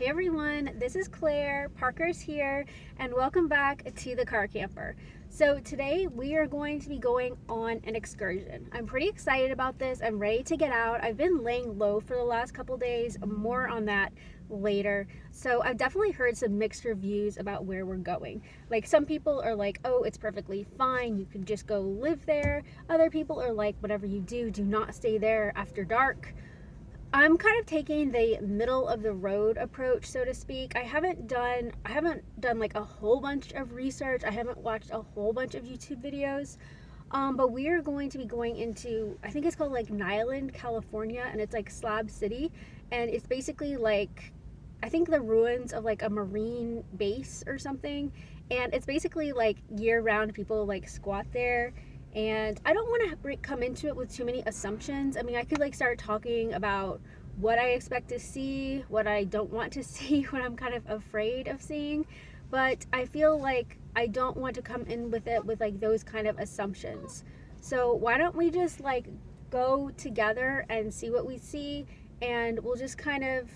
Hey everyone, this is Claire, Parker's here, and welcome back to the Car Camper. So today we are going to be going on an excursion. I'm pretty excited about this. I'm ready to get out. I've been laying low for the last couple days, more on that later. So I've definitely heard some mixed reviews about where we're going. Like some people are like, oh, it's perfectly fine, you can just go live there. Other people are like, whatever you do, do not stay there after dark. I'm kind of taking the middle of the road approach, so to speak. I haven't done like a whole bunch of research. I haven't watched a whole bunch of YouTube videos. But we are going to be going into, I think it's called like Nyland, California, and it's like Slab City. And it's basically like, I think the ruins of like a marine base or something. And it's basically like year-round people like squat there. And I don't want to come into it with too many assumptions. I mean, I could like start talking about what I expect to see, what I don't want to see, what I'm kind of afraid of seeing. But I feel like I don't want to come in with it with like those kind of assumptions. So why don't we just like go together and see what we see, and we'll just kind of,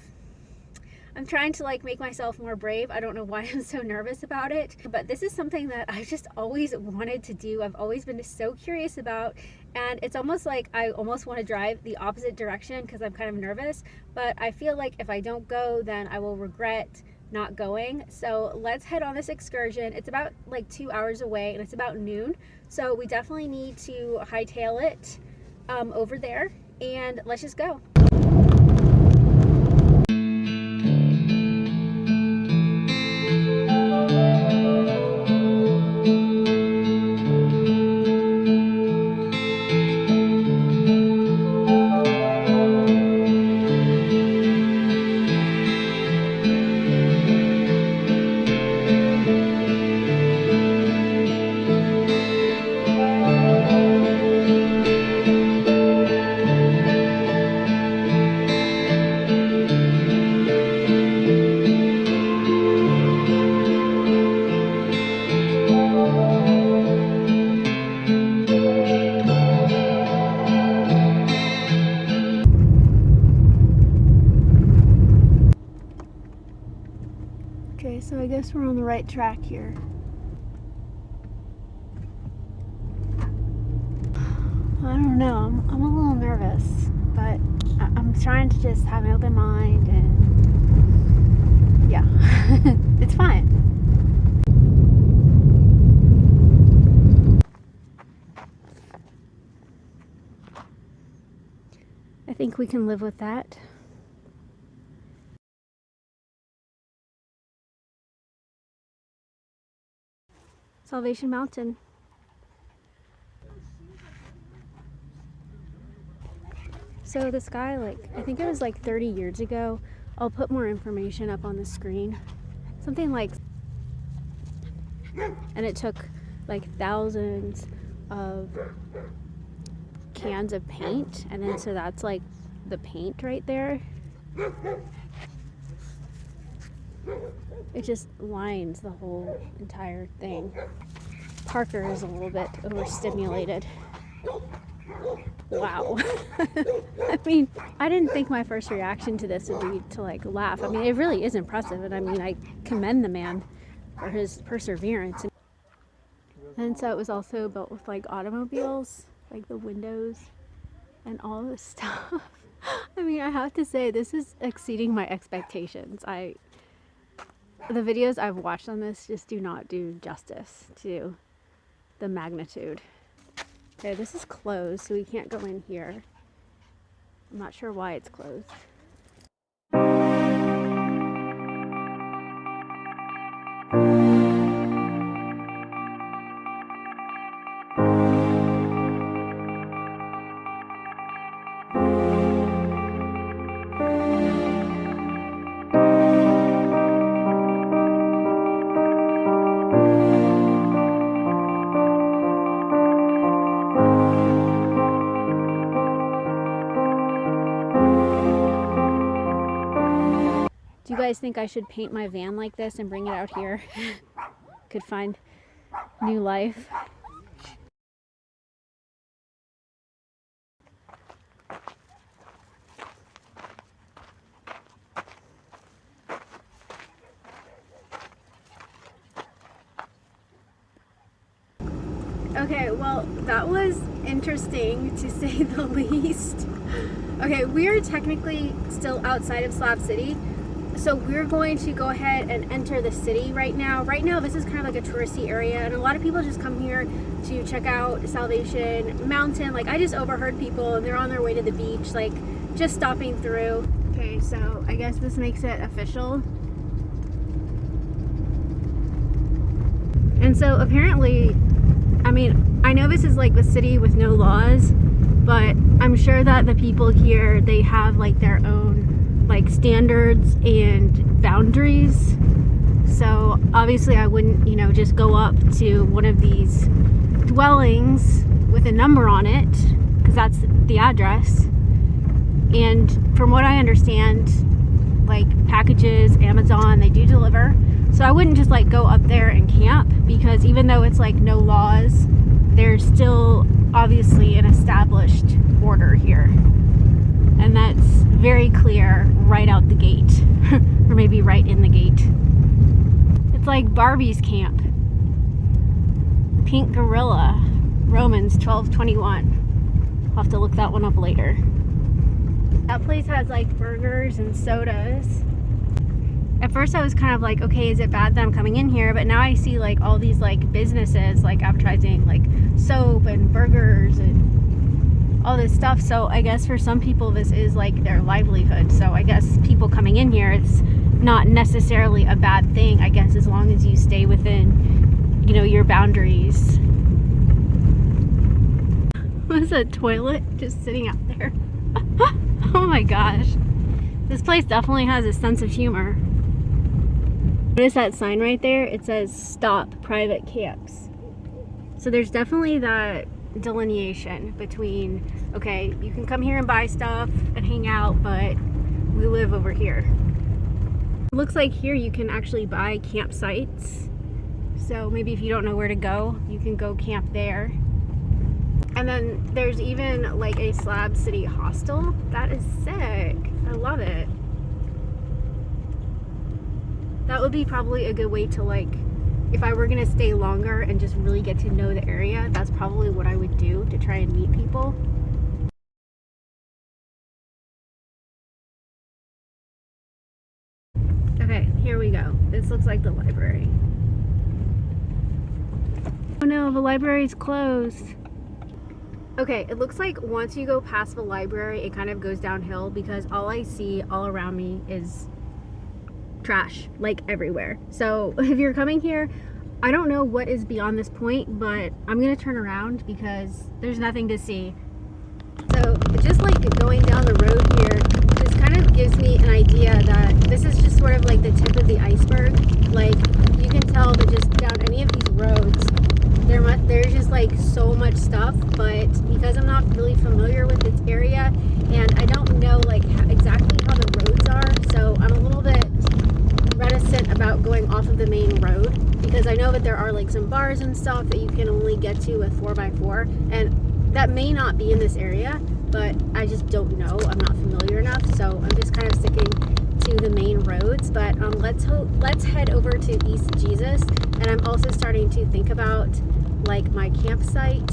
I'm trying to like make myself more brave. I don't know why I'm so nervous about it, but this is something that I just always wanted to do. I've always been so curious about, and it's almost like I almost want to drive the opposite direction because I'm kind of nervous, but I feel like if I don't go, then I will regret not going. So let's head on this excursion. It's about like 2 hours away and it's about noon. So we definitely need to hightail it over there, and let's just go. Okay, so I guess we're on the right track here. I don't know, I'm a little nervous, but I'm trying to just have an open mind, and yeah, it's fine. I think we can live with that. Salvation Mountain. So this guy, like, I think it was like 30 years ago. I'll put more information up on the screen. Something like, and it took like thousands of cans of paint, and then so that's like the paint right there. It just lines the whole entire thing. Parker is a little bit overstimulated. Wow. I mean, I didn't think my first reaction to this would be to like laugh. I mean, it really is impressive, and I mean, I commend the man for his perseverance. And so it was also built with like automobiles, like the windows and all this stuff. I mean, I have to say, this is exceeding my expectations. The videos I've watched on this just do not do justice to the magnitude. Okay, this is closed, so we can't go in here. I'm not sure why it's closed. Do you guys think I should paint my van like this and bring it out here? Could find new life. Okay, well, that was interesting to say the least. Okay, we are technically still outside of Slab City, so we're going to go ahead and enter the city right now. Right now, this is kind of like a touristy area, and a lot of people just come here to check out Salvation Mountain. Like, I just overheard people, and they're on their way to the beach, like, just stopping through. Okay, so I guess this makes it official. And so apparently, I mean, I know this is like the city with no laws, but I'm sure that the people here, they have like their own like standards and boundaries. So obviously I wouldn't, you know, just go up to one of these dwellings with a number on it, because that's the address. And from what I understand, like packages, Amazon, they do deliver. So I wouldn't just like go up there and camp, because even though it's like no laws, there's still obviously an established order here. And that's very clear right out the gate, or maybe right in the gate. It's like Barbie's camp. Pink Gorilla, Romans 12:21. I'll have to look that one up later. That place has like burgers and sodas. At first I was kind of like, okay, is it bad that I'm coming in here? But now I see like all these like businesses like advertising like soap and burgers and all this stuff. So I guess for some people this is like their livelihood. So I guess people coming in here, it's not necessarily a bad thing, I guess, as long as you stay within, you know, your boundaries. What's a toilet just sitting out there? Oh my gosh. This place definitely has a sense of humor. Notice that sign right there? It says stop private camps. So there's definitely that delineation between, okay, you can come here and buy stuff and hang out, but we live over here. It looks like here you can actually buy campsites. So maybe if you don't know where to go, you can go camp there. And then there's even like a Slab City hostel. That is sick. I love it. That would be probably a good way to, like, if I were gonna stay longer and just really get to know the area, that's probably what I would do to try and meet people. Okay, here we go. This looks like the library. Oh no, the library's closed. Okay, it looks like once you go past the library, it kind of goes downhill, because all I see all around me is trash, like everywhere. So if you're coming here, I don't know what is beyond this point, but I'm gonna turn around because there's nothing to see. So just like going down the road here, this kind of gives me an idea that this is just sort of like the tip of the iceberg. Like, you can tell that just down any of these roads, there's just like so much stuff. But because I'm not really familiar with this area, and I don't know like exactly how the roads are, so I'm a little bit reticent about going off of the main road, because I know that there are like some bars and stuff that you can only get to with 4x4, and that may not be in this area, but I just don't know. I'm not familiar enough, so I'm just kind of sticking to the main roads. But let's head over to East Jesus, and I'm also starting to think about like my campsite.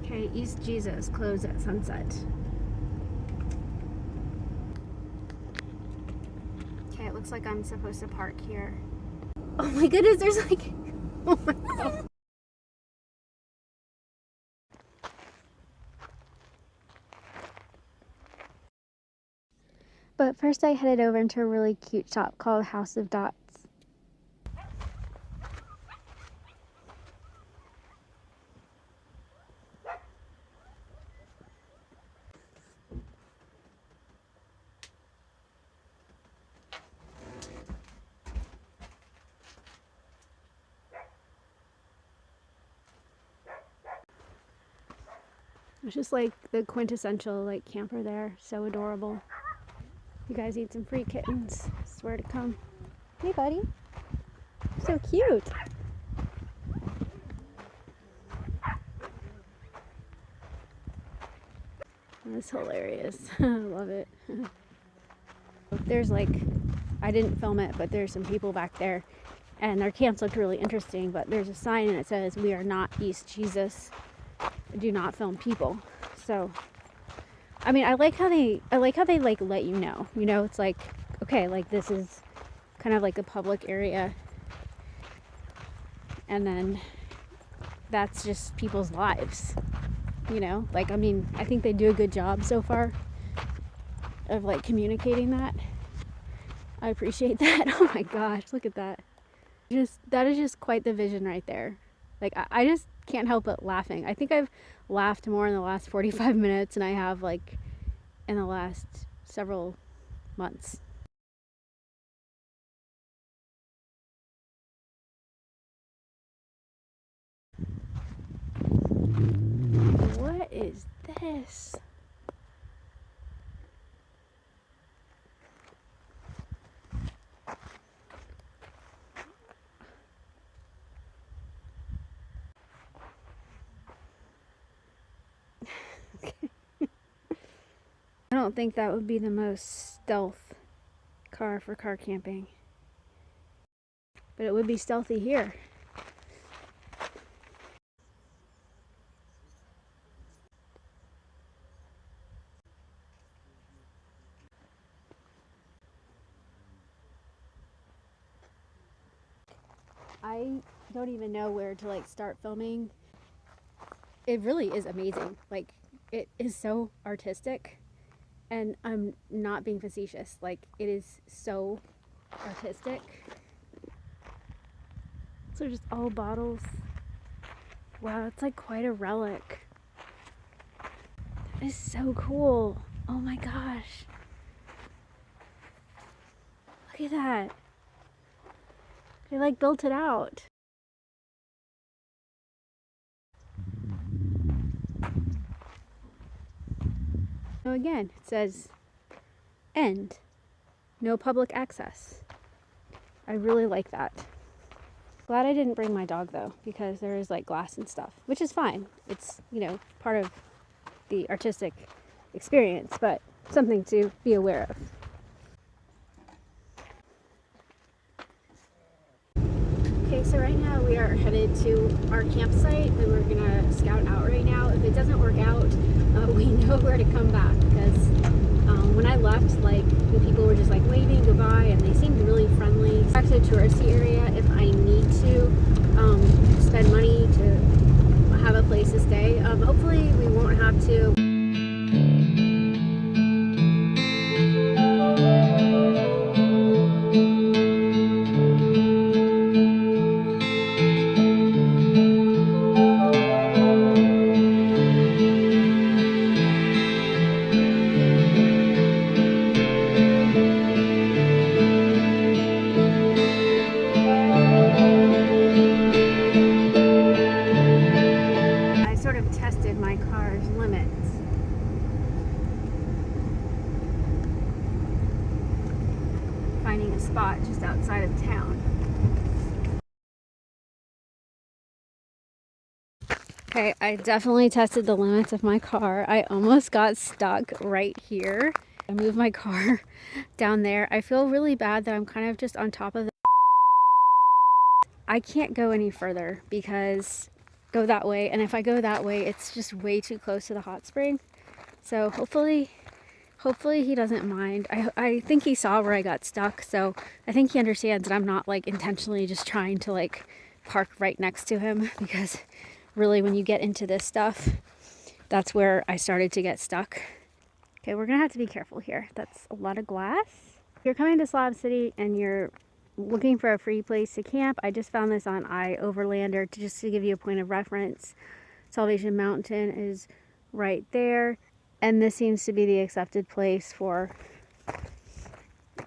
Okay, East Jesus closed at sunset. Okay, it looks like I'm supposed to park here. Oh my goodness, there's like, oh my God. But first I headed over into a really cute shop called House of Dots. It's just like the quintessential like camper there. So adorable. You guys need some free kittens. Swear to come. Hey buddy. So cute. That's hilarious. I love it. There's like, I didn't film it, but there's some people back there, and their camps looked really interesting, but there's a sign and it says, "We are not East Jesus. Do not film people." So, I mean, I like how they like let you know. You know, it's like, okay, like this is kind of like a public area, and then that's just people's lives. You know, like, I mean, I think they do a good job so far of like communicating that. I appreciate that. Oh my gosh, look at that. That is just quite the vision right there. Like, I just can't help but laughing. I think I've laughed more in the last 45 minutes than I have like in the last several months. What is this? I don't think that would be the most stealth car for car camping, but it would be stealthy here. I don't even know where to like start filming. It really is amazing. Like, it is so artistic, and I'm not being facetious. Like, it is so artistic. These are just all bottles. Wow, it's like quite a relic. That is so cool. Oh my gosh. Look at that. They like built it out. So again, it says end. No public access. I really like that. Glad I didn't bring my dog though, because there is like glass and stuff, which is fine. It's, you know, part of the artistic experience, but something to be aware of. Okay, so right now we are headed to our campsite that we're gonna scout out right now. If it doesn't work out, we know where to come back, because when I left, like, the people were just like waving goodbye and they seemed really friendly. Back to the touristy area if I need to spend money to have a place to stay. Hopefully we won't have to. Tested my car's limits. Finding a spot just outside of town. Okay, I definitely tested the limits of my car. I almost got stuck right here. I moved my car down there. I feel really bad that I'm kind of just on top of the... I can't go any further because go that way, and if I go that way it's just way too close to the hot spring. So hopefully he doesn't mind. I think he saw where I got stuck, so I think he understands that I'm not like intentionally just trying to like park right next to him, because really when you get into this stuff, that's where I started to get stuck. Okay, we're gonna have to be careful here. That's a lot of glass. If you're coming to Slab City and you're looking for a free place to camp, I just found this on iOverlander just to give you a point of reference. Salvation Mountain is right there, and this seems to be the accepted place for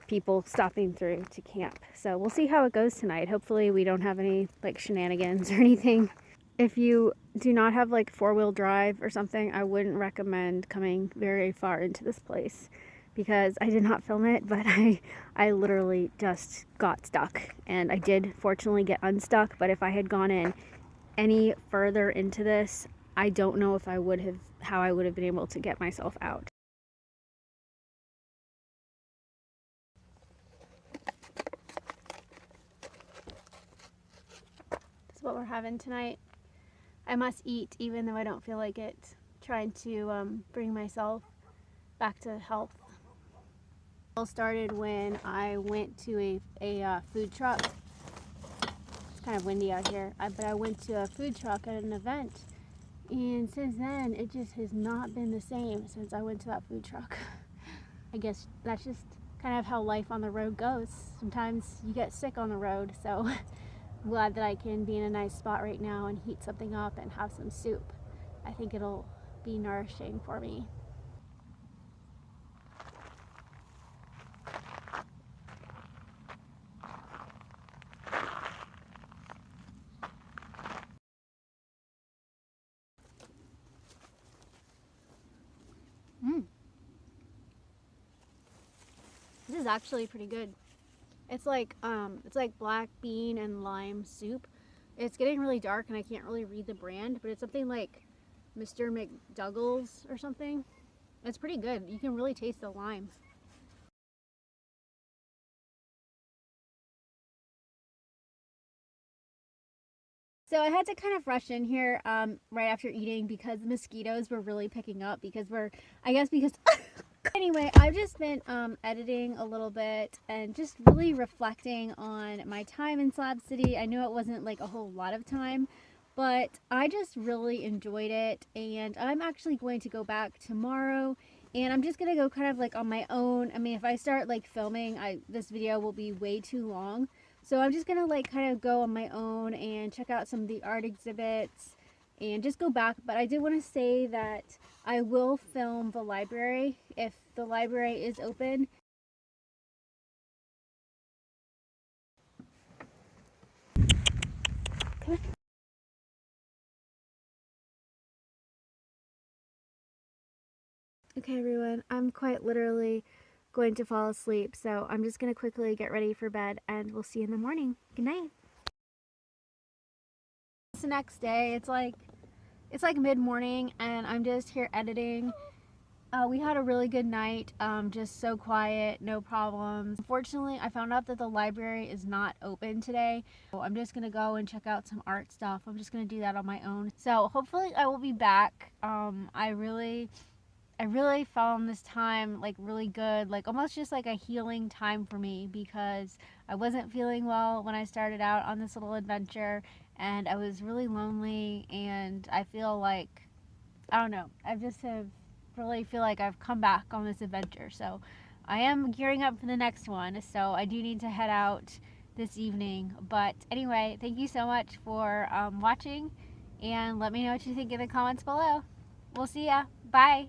people stopping through to camp. So we'll see how it goes tonight. Hopefully we don't have any like shenanigans or anything. If you do not have like four-wheel drive or something, I wouldn't recommend coming very far into this place, because I did not film it, but I literally just got stuck, and I did fortunately get unstuck. But if I had gone in any further into this, I don't know if how I would have been able to get myself out. That's what we're having tonight. I must eat even though I don't feel like it. Trying to bring myself back to health. It all started when I went to a food truck. It's kind of windy out here, but I went to a food truck at an event, and since then it just has not been the same since I went to that food truck. I guess that's just kind of how life on the road goes. Sometimes you get sick on the road, so I'm glad that I can be in a nice spot right now and heat something up and have some soup. I think it'll be nourishing for me. This is actually pretty good. It's like black bean and lime soup. It's getting really dark and I can't really read the brand, but it's something like Mr. McDougall's or something. It's pretty good. You can really taste the lime. So I had to kind of rush in here right after eating because the mosquitoes were really picking up because anyway, I've just been editing a little bit and just really reflecting on my time in Slab City. I know it wasn't like a whole lot of time, but I just really enjoyed it, and I'm actually going to go back tomorrow, and I'm just going to go kind of like on my own. I mean, if I start like filming, this video will be way too long. So I'm just going to like kind of go on my own and check out some of the art exhibits and just go back. But I did want to say that I will film the library if the library is open. Come on. Okay, everyone, I'm quite literally going to fall asleep, so I'm just going to quickly get ready for bed, and we'll see you in the morning. Good night. It's the next day. It's like mid-morning, and I'm just here editing. We had a really good night, just so quiet, no problems. Unfortunately, I found out that the library is not open today. So I'm just gonna go and check out some art stuff. I'm just gonna do that on my own. So hopefully I will be back. I really found this time like really good, like almost just like a healing time for me because I wasn't feeling well when I started out on this little adventure, and I was really lonely, and I feel like, I don't know, I just have really feel like I've come back on this adventure. So I am gearing up for the next one, so I do need to head out this evening. But anyway, thank you so much for watching, and let me know what you think in the comments below. We'll see ya. Bye.